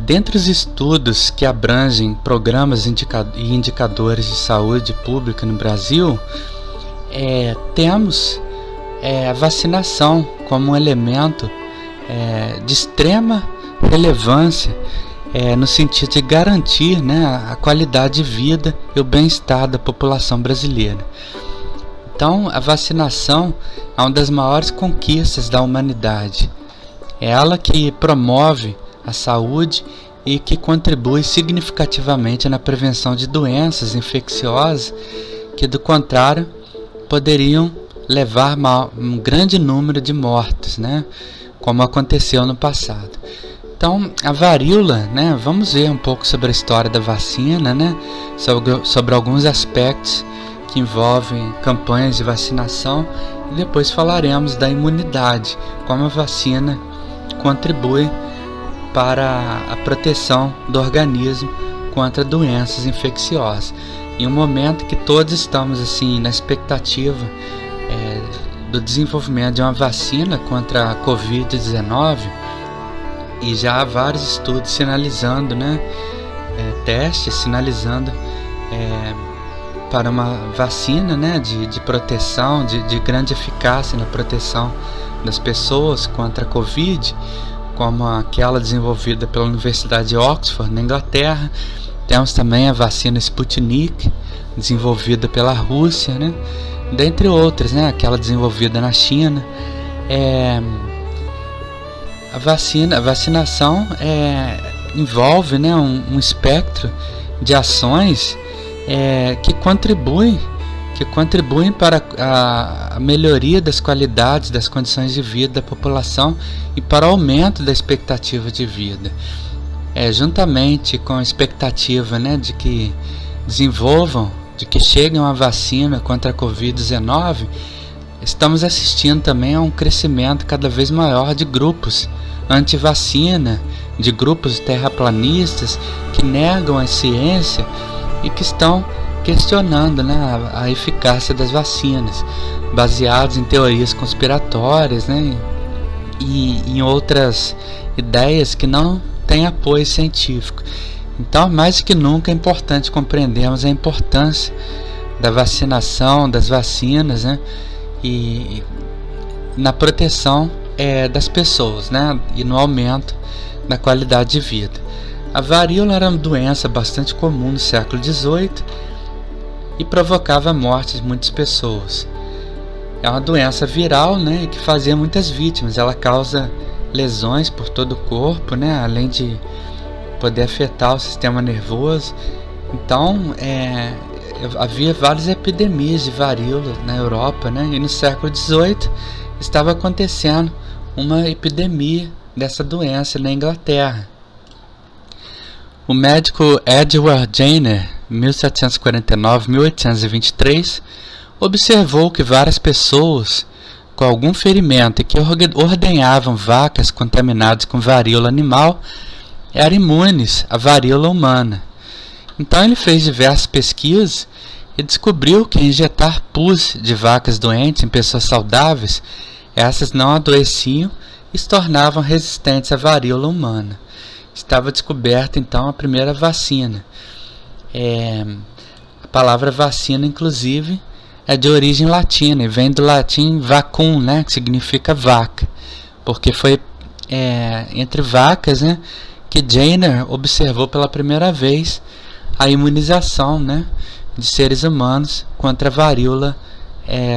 Dentre os estudos que abrangem programas e indicadores de saúde pública no Brasil, temos a vacinação como um elemento de extrema relevância no sentido de garantir, né, a qualidade de vida e o bem-estar da população brasileira. Então, a vacinação é uma das maiores conquistas da humanidade. É ela que promove a saúde e que contribui significativamente na prevenção de doenças infecciosas que, do contrário, poderiam levar um grande número de mortes, né, como aconteceu no passado. Então, a varíola, né, vamos ver um pouco sobre a história da vacina, né, sobre alguns aspectos que envolvem campanhas de vacinação, e depois falaremos da imunidade, como a vacina contribui para a proteção do organismo contra doenças infecciosas. Em um momento que todos estamos assim na expectativa do desenvolvimento de uma vacina contra a Covid-19, e já há vários estudos sinalizando, né, testes sinalizando para uma vacina, né, de proteção, de grande eficácia na proteção das pessoas contra a Covid, como aquela desenvolvida pela Universidade de Oxford, na Inglaterra. Temos também a vacina Sputnik, desenvolvida pela Rússia, né, dentre outras, né, aquela desenvolvida na China. A vacinação envolve, né, um espectro de ações que contribuem para a melhoria das qualidades das condições de vida da população e para o aumento da expectativa de vida. Juntamente com a expectativa, né, de que chegue uma vacina contra a Covid-19, estamos assistindo também a um crescimento cada vez maior de grupos anti-vacina, de grupos terraplanistas que negam a ciência e que estão questionando, né, a eficácia das vacinas, baseados em teorias conspiratórias, né, e em outras ideias que não têm apoio científico. Então, mais do que nunca é importante compreendermos a importância da vacinação, das vacinas, né, e na proteção das pessoas, né, e no aumento da qualidade de vida. A varíola era uma doença bastante comum no século XVIII e provocava a morte de muitas pessoas. É uma doença viral, né, que fazia muitas vítimas. Ela causa lesões por todo o corpo, né, além de poder afetar o sistema nervoso. Então, havia várias epidemias de varíola na Europa, né, e no século XVIII estava acontecendo uma epidemia dessa doença na Inglaterra. O médico Edward Jenner, 1749-1823, observou que várias pessoas com algum ferimento e que ordenhavam vacas contaminadas com varíola animal eram imunes à varíola humana. Então ele fez diversas pesquisas e descobriu que injetar pus de vacas doentes em pessoas saudáveis, essas não adoeciam e se tornavam resistentes à varíola humana. Estava descoberta então a primeira vacina. A palavra vacina, inclusive, é de origem latina e vem do latim vacum, né, que significa vaca, porque foi entre vacas, né, que Jenner observou pela primeira vez a imunização, né, de seres humanos contra a varíola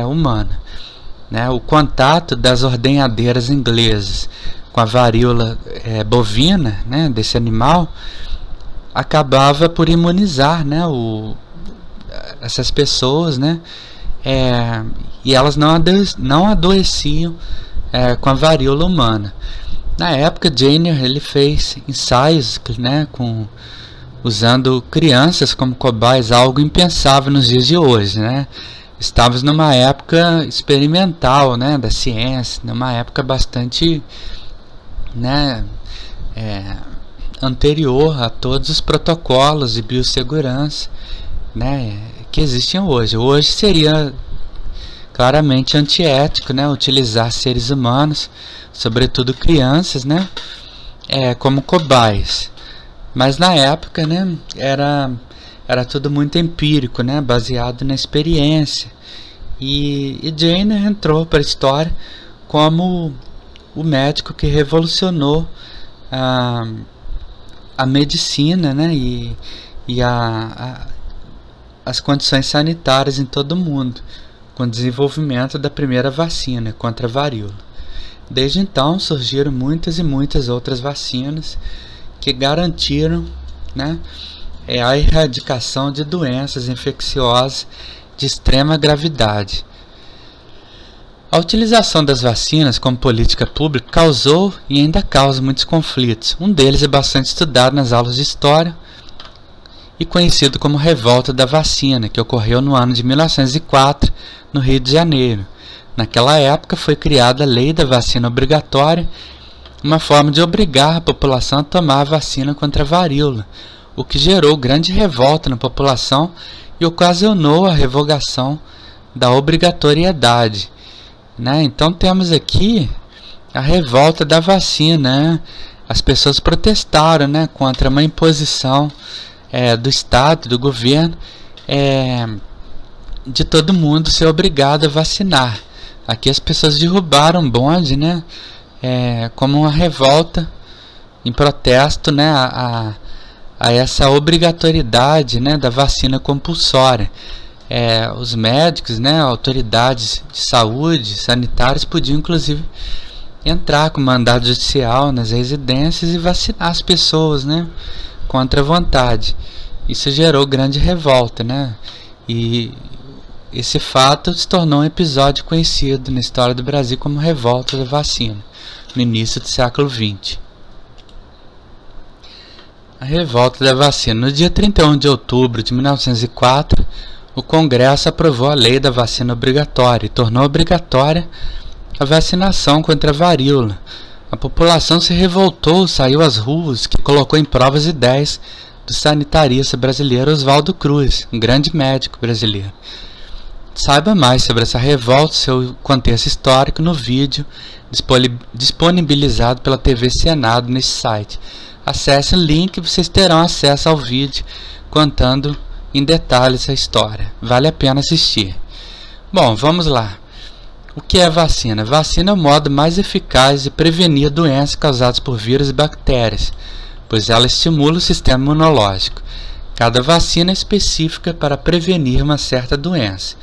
humana. Né, o contato das ordenhadeiras inglesas com a varíola bovina, né, desse animal, acabava por imunizar, né, essas pessoas, né, e elas não adoeciam com a varíola humana. Na época, Jenner ele fez ensaios, né, usando crianças como cobaias, algo impensável nos dias de hoje, né? Estávamos numa época experimental, né, da ciência, numa época bastante, né, anterior a todos os protocolos de biossegurança, né, que existem hoje. Hoje seria claramente antiético, né, utilizar seres humanos, sobretudo crianças, né, como cobaias. Mas na época, né, era tudo muito empírico, né, baseado na experiência. E Jenner entrou para a história como o médico que revolucionou a medicina, né, e as condições sanitárias em todo o mundo, com o desenvolvimento da primeira vacina contra a varíola. Desde então surgiram muitas e muitas outras vacinas que garantiram, né, a erradicação de doenças infecciosas de extrema gravidade. A utilização das vacinas como política pública causou e ainda causa muitos conflitos. Um deles é bastante estudado nas aulas de história e conhecido como Revolta da Vacina, que ocorreu no ano de 1904 no Rio de Janeiro. Naquela época foi criada a Lei da Vacina Obrigatória, uma forma de obrigar a população a tomar a vacina contra a varíola, o que gerou grande revolta na população e ocasionou a revogação da obrigatoriedade. Então temos aqui a revolta da vacina, né? As pessoas protestaram, né, contra uma imposição do Estado, do governo, de todo mundo ser obrigado a vacinar. Aqui as pessoas derrubaram bonde, né, como uma revolta em protesto, né, a essa obrigatoriedade, né, da vacina compulsória. Os médicos, né, autoridades de saúde, sanitários, podiam inclusive entrar com mandado judicial nas residências e vacinar as pessoas, né, contra a vontade. Isso gerou grande revolta, né, e esse fato se tornou um episódio conhecido na história do Brasil como Revolta da Vacina, no início do século XX. A Revolta da Vacina. No dia 31 de outubro de 1904, o Congresso aprovou a Lei da Vacina Obrigatória e tornou obrigatória a vacinação contra a varíola. A população se revoltou, saiu às ruas, que colocou em prova as ideias do sanitarista brasileiro Oswaldo Cruz, um grande médico brasileiro. Saiba mais sobre essa revolta e seu contexto histórico no vídeo disponibilizado pela TV Senado nesse site. Acesse o link e vocês terão acesso ao vídeo contando em detalhes a história. Vale a pena assistir. Bom, vamos lá. O que é vacina? Vacina é o modo mais eficaz de prevenir doenças causadas por vírus e bactérias, pois ela estimula o sistema imunológico. Cada vacina é específica para prevenir uma certa doença.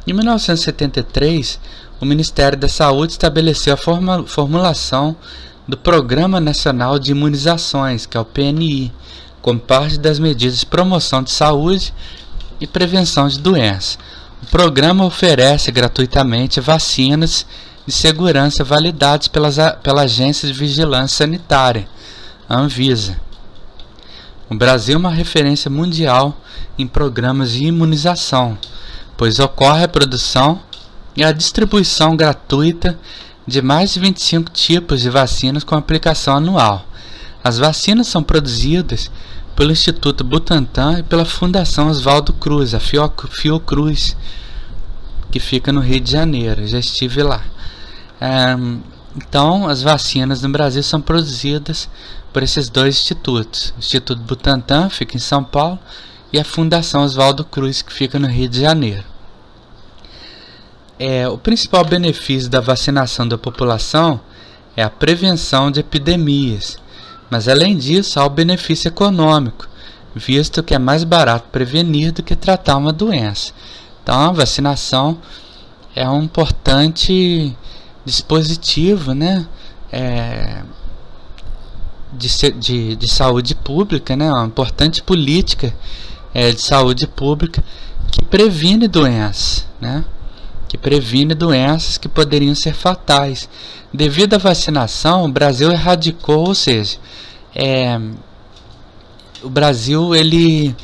Em 1973, o Ministério da Saúde estabeleceu a formulação do Programa Nacional de Imunizações, que é o PNI, como parte das medidas de promoção de saúde e prevenção de doenças. O programa oferece gratuitamente vacinas de segurança validadas pela Agência de Vigilância Sanitária, a Anvisa. O Brasil é uma referência mundial em programas de imunização, pois ocorre a produção e a distribuição gratuita de mais de 25 tipos de vacinas com aplicação anual. As vacinas são produzidas pelo Instituto Butantan e pela Fundação Oswaldo Cruz, a Fiocruz, que fica no Rio de Janeiro. Eu já estive lá. Então, as vacinas no Brasil são produzidas por esses dois institutos. O Instituto Butantan fica em São Paulo e a Fundação Oswaldo Cruz, que fica no Rio de Janeiro. O principal benefício da vacinação da população é a prevenção de epidemias, mas além disso há o benefício econômico, visto que é mais barato prevenir do que tratar uma doença. Então a vacinação é um importante dispositivo, né, de saúde pública, né, uma importante política de saúde pública que previne doenças, né? Que previne doenças que poderiam ser fatais. Devido à vacinação, o Brasil erradicou, ou seja, o Brasil ele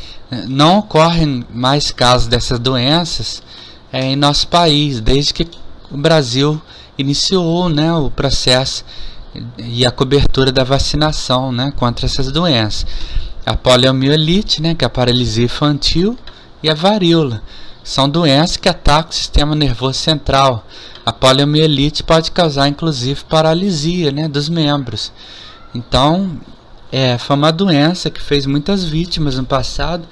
não ocorre mais casos dessas doenças em nosso país, desde que o Brasil iniciou, né, o processo e a cobertura da vacinação, né, contra essas doenças. A poliomielite, né, que é a paralisia infantil, e a varíola. São doenças que atacam o sistema nervoso central. A poliomielite pode causar inclusive paralisia, né, dos membros. Então, Foi uma doença que fez muitas vítimas no passado,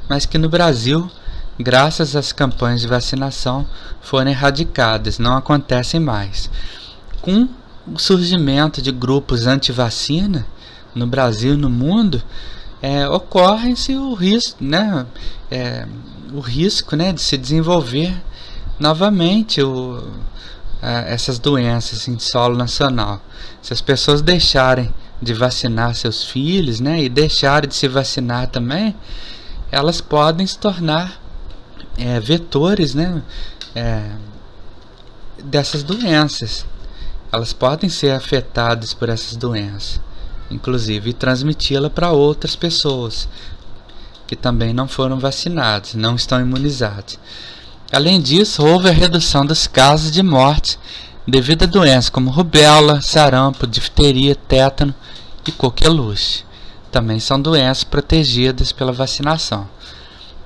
mas que no Brasil, graças às campanhas de vacinação, foram erradicadas, não acontecem mais. Com o surgimento de grupos anti-vacina no Brasil e no mundo, ocorre-se o risco, né, de se desenvolver novamente essas doenças em solo nacional. Se as pessoas deixarem de vacinar seus filhos, né, e deixarem de se vacinar também, elas podem se tornar vetores, né, dessas doenças. Elas podem ser afetadas por essas doenças, inclusive transmiti-la para outras pessoas que também não foram vacinadas, não estão imunizadas. Além disso, houve a redução dos casos de morte devido a doenças como rubéola, sarampo, difteria, tétano e coqueluche. Também são doenças protegidas pela vacinação.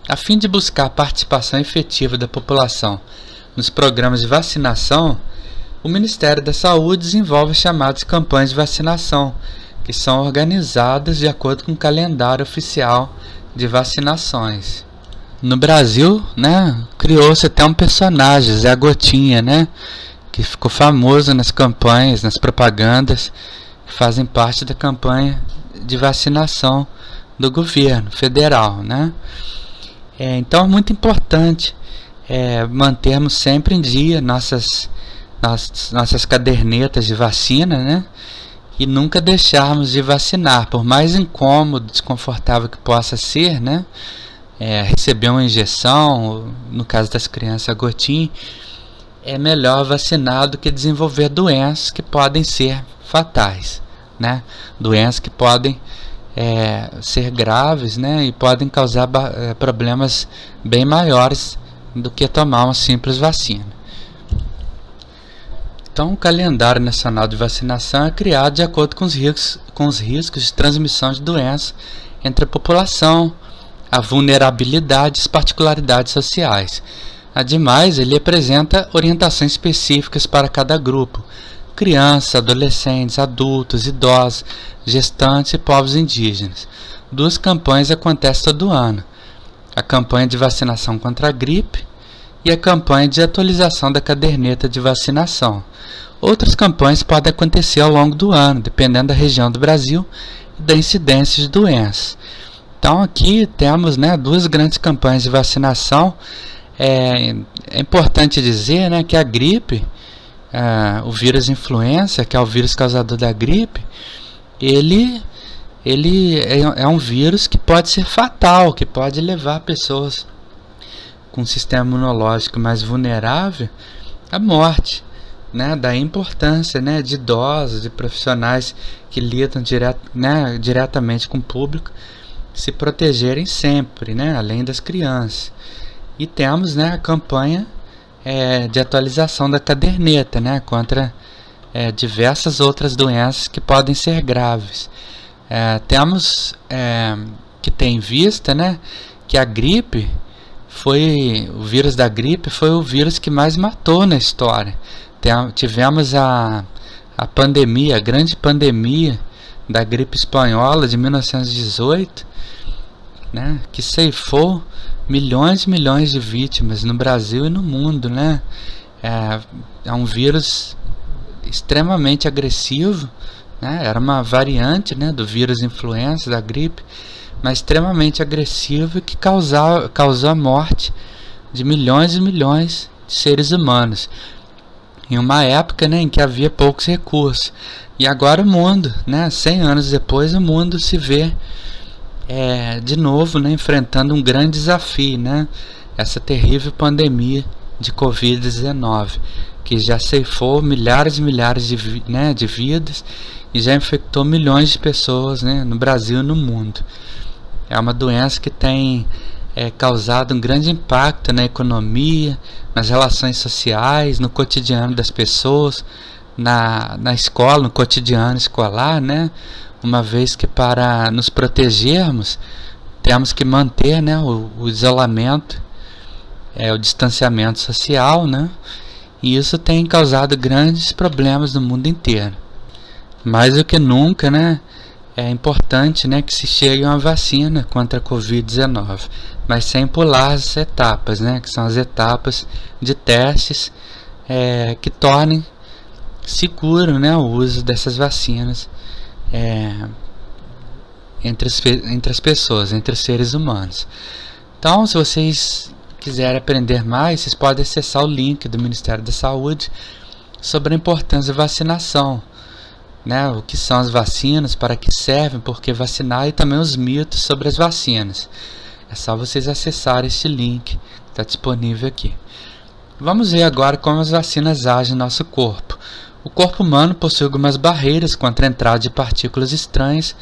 A fim de buscar a participação efetiva da população nos programas de vacinação, o Ministério da Saúde desenvolve as chamadas campanhas de vacinação, que são organizadas de acordo com o calendário oficial de vacinações. No Brasil, né, criou-se até um personagem, Zé Gotinha, né, que ficou famoso nas campanhas, nas propagandas, que fazem parte da campanha de vacinação do governo federal, né. Então é muito importante mantermos sempre em dia nossas cadernetas de vacina, né, e nunca deixarmos de vacinar, por mais incômodo, desconfortável que possa ser, né. Receber uma injeção, no caso das crianças a gotinha, é melhor vacinar do que desenvolver doenças que podem ser fatais, né? Doenças que podem ser graves, né? E podem causar problemas bem maiores do que tomar uma simples vacina. Então, o calendário nacional de vacinação é criado de acordo com os riscos de transmissão de doenças entre a população, a vulnerabilidade e as particularidades sociais. Ademais, ele apresenta orientações específicas para cada grupo: crianças, adolescentes, adultos, idosos, gestantes e povos indígenas. 2 campanhas acontecem todo ano: a campanha de vacinação contra a gripe e a campanha de atualização da caderneta de vacinação. Outras campanhas podem acontecer ao longo do ano, dependendo da região do Brasil e da incidência de doenças. Então aqui temos, né, 2 grandes campanhas de vacinação. É importante dizer, né, que a gripe, o vírus influenza, que é o vírus causador da gripe, ele é um vírus que pode ser fatal, que pode levar pessoas com um sistema imunológico mais vulnerável à morte, né? Daí a importância, né, de idosos, de profissionais que lidam diretamente com o público, se protegerem sempre, né, além das crianças. E temos, né, a campanha de atualização da caderneta, né, contra diversas outras doenças que podem ser graves. Temos que ter em vista, né, que a gripe o vírus da gripe foi o vírus que mais matou na história. Tivemos a pandemia, a grande pandemia da gripe espanhola de 1918, né, que ceifou milhões e milhões de vítimas no Brasil e no mundo, né? É um vírus extremamente agressivo, né? Era uma variante, né, do vírus influenza, da gripe, mas extremamente agressivo, que causou a morte de milhões e milhões de seres humanos em uma época, né, em que havia poucos recursos. E agora o mundo, né, 100 anos depois, o mundo se vê de novo, né, enfrentando um grande desafio, né, essa terrível pandemia de Covid-19, que já ceifou milhares e milhares de vidas e já infectou milhões de pessoas, né, no Brasil e no mundo. É uma doença que tem causado um grande impacto na economia, nas relações sociais, no cotidiano das pessoas, na escola, no cotidiano escolar, né? Uma vez que para nos protegermos temos que manter, né, o isolamento, o distanciamento social, né? E isso tem causado grandes problemas no mundo inteiro. Mais do que nunca, né, é importante, né, que se chegue a uma vacina contra a Covid-19, mas sem pular as etapas, né, que são as etapas de testes que tornem seguro, né, o uso dessas vacinas entre as pessoas, entre os seres humanos. Então, se vocês quiserem aprender mais, vocês podem acessar o link do Ministério da Saúde sobre a importância da vacinação, né, o que são as vacinas, para que servem, por que vacinar, e também os mitos sobre as vacinas. É só vocês acessarem este link que está disponível aqui. Vamos ver agora como as vacinas agem no nosso corpo. O corpo humano possui algumas barreiras contra a entrada de partículas estranhas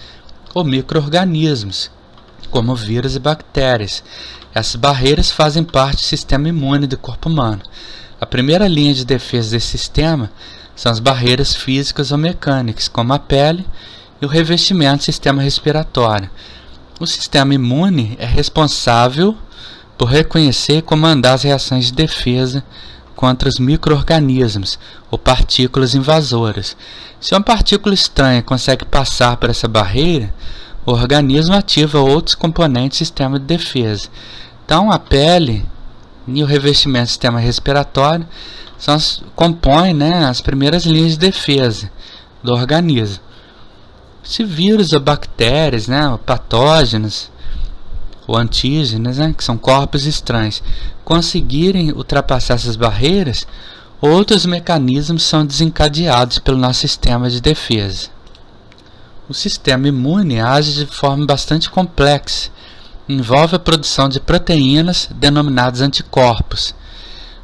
ou micro-organismos, como vírus e bactérias. Essas barreiras fazem parte do sistema imune do corpo humano. A primeira linha de defesa desse sistema são as barreiras físicas ou mecânicas, como a pele e o revestimento do sistema respiratório. O sistema imune é responsável por reconhecer e comandar as reações de defesa contra os micro-organismos ou partículas invasoras. Se uma partícula estranha consegue passar por essa barreira, o organismo ativa outros componentes do sistema de defesa. Então, a pele e o revestimento do sistema respiratório compõem, né, as primeiras linhas de defesa do organismo. Se vírus ou bactérias, né, ou patógenos ou antígenos, né, que são corpos estranhos, conseguirem ultrapassar essas barreiras, outros mecanismos são desencadeados pelo nosso sistema de defesa. O sistema imune age de forma bastante complexa. Envolve a produção de proteínas denominadas anticorpos.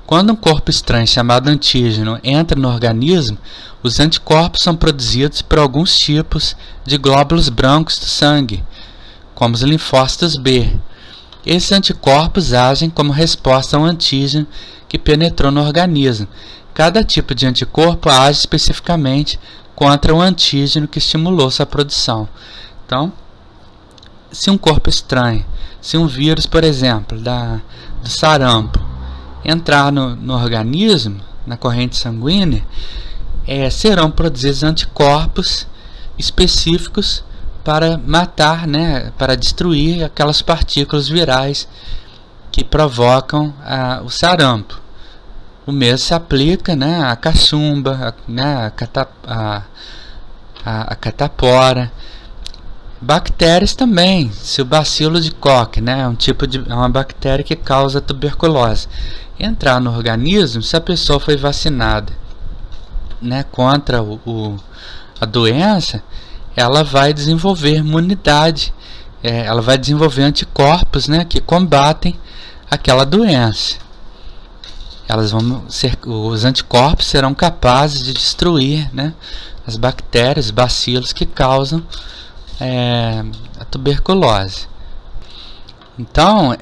Quando um corpo estranho chamado antígeno entra no organismo, os anticorpos são produzidos por alguns tipos de glóbulos brancos do sangue, como os linfócitos B. Esses anticorpos agem como resposta ao antígeno que penetrou no organismo. Cada tipo de anticorpo age especificamente contra o antígeno que estimulou sua produção. Então, se um corpo estranho, se um vírus, por exemplo, do sarampo, entrar no organismo, na corrente sanguínea, serão produzidos anticorpos específicos para matar, né, para destruir aquelas partículas virais que provocam o sarampo. O mesmo se aplica, né, à cachumba, a catapora. Bactérias também. Se o bacilo de Koch, né, é uma bactéria que causa tuberculose, entrar no organismo, se a pessoa foi vacinada, né, contra a doença, ela vai desenvolver imunidade, ela vai desenvolver anticorpos, né, que combatem aquela doença. Os anticorpos serão capazes de destruir, né, as bactérias, os bacilos que causam a tuberculose. Então,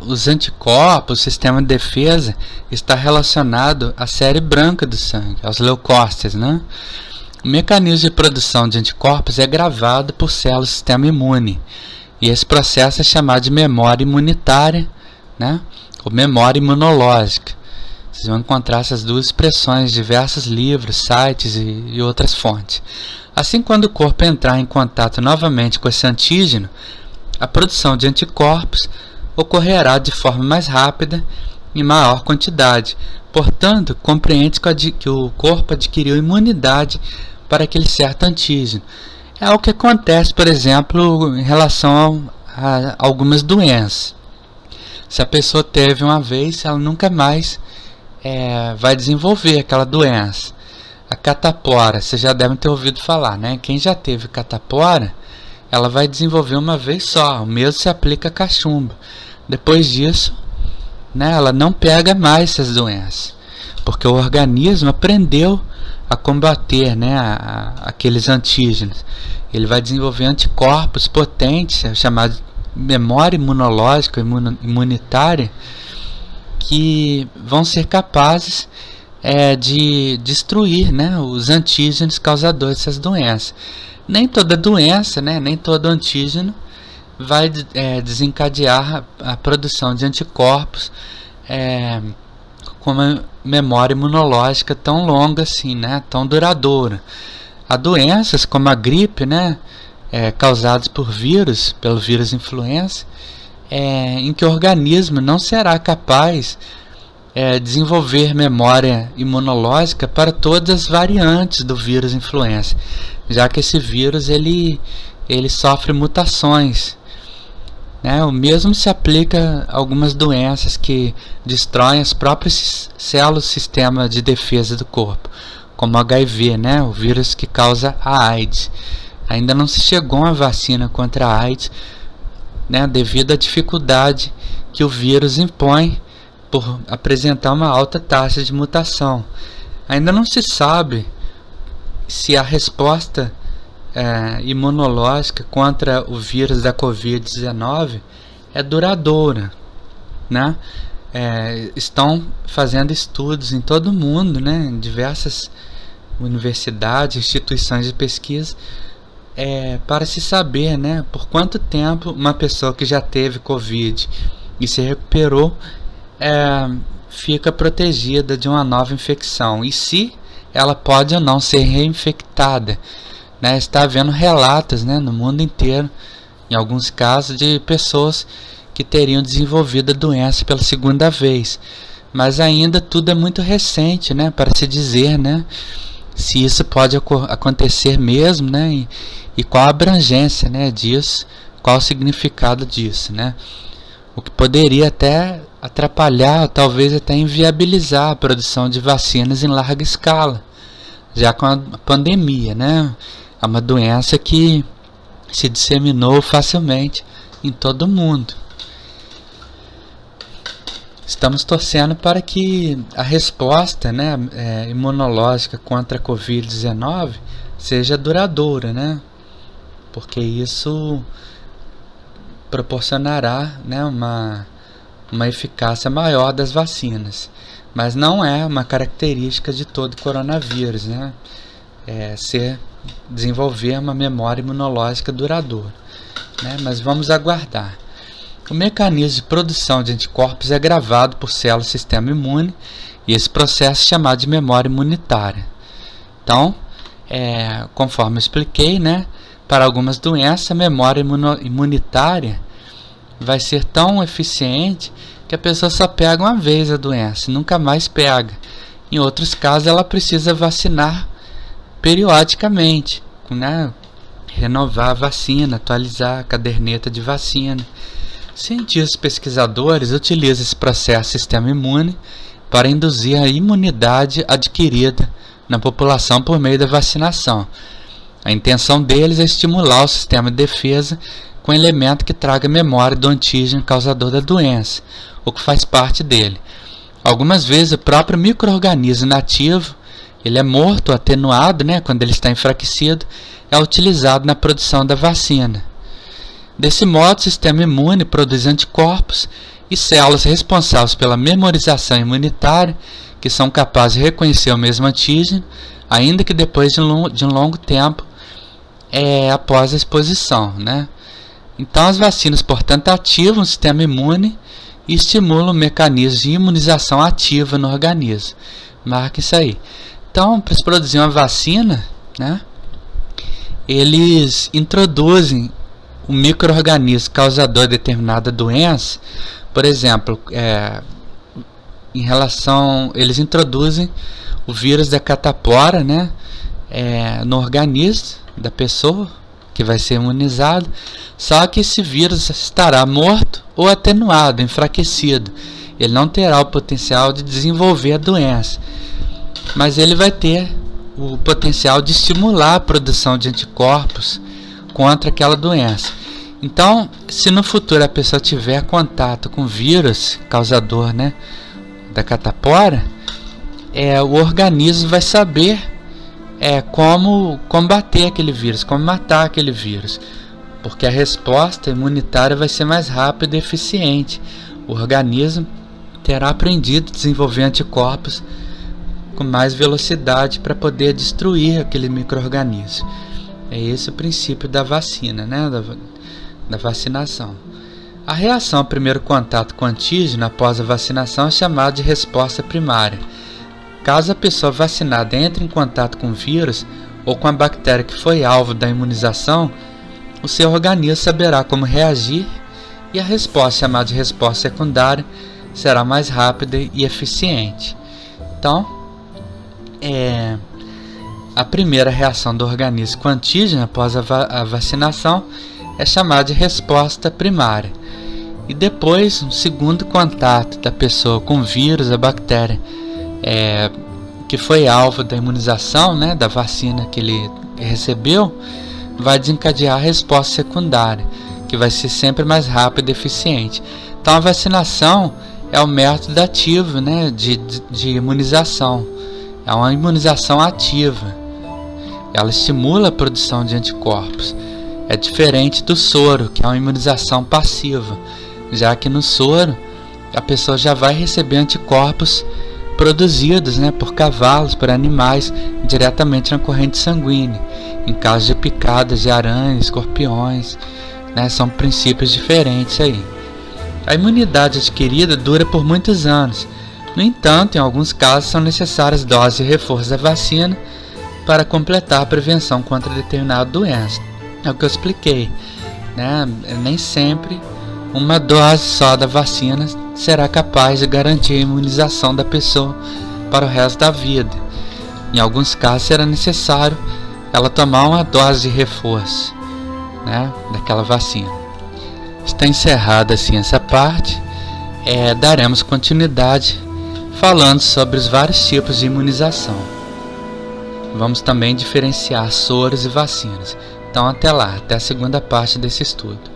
os anticorpos, o sistema de defesa, está relacionado à série branca do sangue, aos leucócitos, né? O mecanismo de produção de anticorpos é gravado por células do sistema imune, e esse processo é chamado de memória imunitária, né? Ou memória imunológica. Vocês vão encontrar essas duas expressões em diversos livros, sites e outras fontes. Assim, quando o corpo entrar em contato novamente com esse antígeno, a produção de anticorpos ocorrerá de forma mais rápida e maior quantidade. Portanto, compreende que o corpo adquiriu imunidade para aquele certo antígeno. É o que acontece, por exemplo, em relação a algumas doenças. Se a pessoa teve uma vez, ela nunca mais vai desenvolver aquela doença. A catapora, vocês já devem ter ouvido falar, né? Quem já teve catapora, ela vai desenvolver uma vez só. O mesmo se aplica a cachumba. Depois disso, né, ela não pega mais essas doenças, porque o organismo aprendeu a combater, né, aqueles antígenos. Ele vai desenvolver anticorpos potentes, chamados memória imunológica, imunitária, que vão ser capazes de destruir, né, os antígenos causadores dessas doenças. Nem toda doença, né, nem todo antígeno vai desencadear a produção de anticorpos com uma memória imunológica tão longa assim, né, tão duradoura. Há doenças como a gripe, né, causados por vírus, pelo vírus influenza, em que o organismo não será capaz de desenvolver memória imunológica para todas as variantes do vírus influenza, já que esse vírus ele sofre mutações. O mesmo se aplica a algumas doenças que destroem as próprias células do sistema de defesa do corpo, como o HIV, o vírus que causa a AIDS. Ainda não se chegou a vacina contra a AIDS, devido à dificuldade que o vírus impõe por apresentar uma alta taxa de mutação. Ainda não se sabe se a resposta imunológica contra o vírus da Covid-19 é duradoura, estão fazendo estudos em todo o mundo, em diversas universidades, instituições de pesquisa, para se saber, por quanto tempo uma pessoa que já teve Covid e se recuperou fica protegida de uma nova infecção, e se ela pode ou não ser reinfectada. Está havendo relatos no mundo inteiro, em alguns casos, de pessoas que teriam desenvolvido a doença pela segunda vez, mas ainda tudo é muito recente, para se dizer, se isso pode acontecer mesmo, e qual a abrangência, disso, qual o significado disso, o que poderia até atrapalhar, talvez até inviabilizar a produção de vacinas em larga escala, já com a pandemia, É uma doença que se disseminou facilmente em todo o mundo. Estamos torcendo para que a resposta imunológica contra a Covid-19 seja duradoura, porque isso proporcionará uma eficácia maior das vacinas. Mas não é uma característica de todo coronavírus, desenvolver uma memória imunológica duradoura, mas vamos aguardar. O mecanismo de produção de anticorpos é gravado por células do sistema imune, e esse processo é chamado de memória imunitária. Então, conforme eu expliquei, para algumas doenças a memória imunitária vai ser tão eficiente que a pessoa só pega uma vez a doença e nunca mais pega. Em outros casos ela precisa vacinar periodicamente, renovar a vacina, atualizar a caderneta de vacina. Cientistas pesquisadores utilizam esse processo do sistema imune para induzir a imunidade adquirida na população por meio da vacinação. A intenção deles é estimular o sistema de defesa com um elemento que traga memória do antígeno causador da doença, o que faz parte dele. Algumas vezes o próprio micro-organismo nativo, ele é morto ou atenuado, quando ele está enfraquecido, é utilizado na produção da vacina. Desse modo, o sistema imune produz anticorpos e células responsáveis pela memorização imunitária, que são capazes de reconhecer o mesmo antígeno, ainda que depois de um longo tempo após a exposição. Então, as vacinas, portanto, ativam o sistema imune e estimulam o mecanismo de imunização ativa no organismo. Marca isso aí. Então, para se produzir uma vacina, eles introduzem um micro-organismo causador de determinada doença. Por exemplo, eles introduzem o vírus da catapora, no organismo da pessoa que vai ser imunizado, só que esse vírus estará morto ou atenuado, enfraquecido. Ele não terá o potencial de desenvolver a doença, mas ele vai ter o potencial de estimular a produção de anticorpos contra aquela doença. Então, se no futuro a pessoa tiver contato com o vírus causador, da catapora, o organismo vai saber como combater aquele vírus, como matar aquele vírus, porque a resposta imunitária vai ser mais rápida e eficiente. O organismo terá aprendido a desenvolver anticorpos com mais velocidade para poder destruir aquele micro-organismo. É esse o princípio da vacina, da vacinação. A reação ao primeiro contato com o antígeno após a vacinação é chamada de resposta primária. Caso a pessoa vacinada entre em contato com o vírus ou com a bactéria que foi alvo da imunização, o seu organismo saberá como reagir e a resposta, chamada de resposta secundária, será mais rápida e eficiente. Então, a primeira reação do organismo com antígeno após a vacinação é chamada de resposta primária. E depois, um segundo contato da pessoa com o vírus, a bactéria, que foi alvo da imunização, né, da vacina que ele recebeu, vai desencadear a resposta secundária, que vai ser sempre mais rápida e eficiente. Então a vacinação é o método ativo, né, de imunização. É uma imunização ativa. Ela estimula a produção de anticorpos. É diferente do soro, que é uma imunização passiva, já que no soro a pessoa já vai receber anticorpos produzidos, né, por cavalos, por animais, diretamente na corrente sanguínea, em caso de picadas de aranhas, escorpiões, né, são princípios diferentes aí. A imunidade adquirida dura por muitos anos. No entanto, em alguns casos são necessárias doses de reforço da vacina para completar a prevenção contra determinada doença. É o que eu expliquei, né? Nem sempre uma dose só da vacina será capaz de garantir a imunização da pessoa para o resto da vida. Em alguns casos será necessário ela tomar uma dose de reforço, né, daquela vacina. Está encerrada assim essa parte. Daremos continuidade falando sobre os vários tipos de imunização. Vamos também diferenciar soros e vacinas. Então até lá, até a segunda parte desse estudo.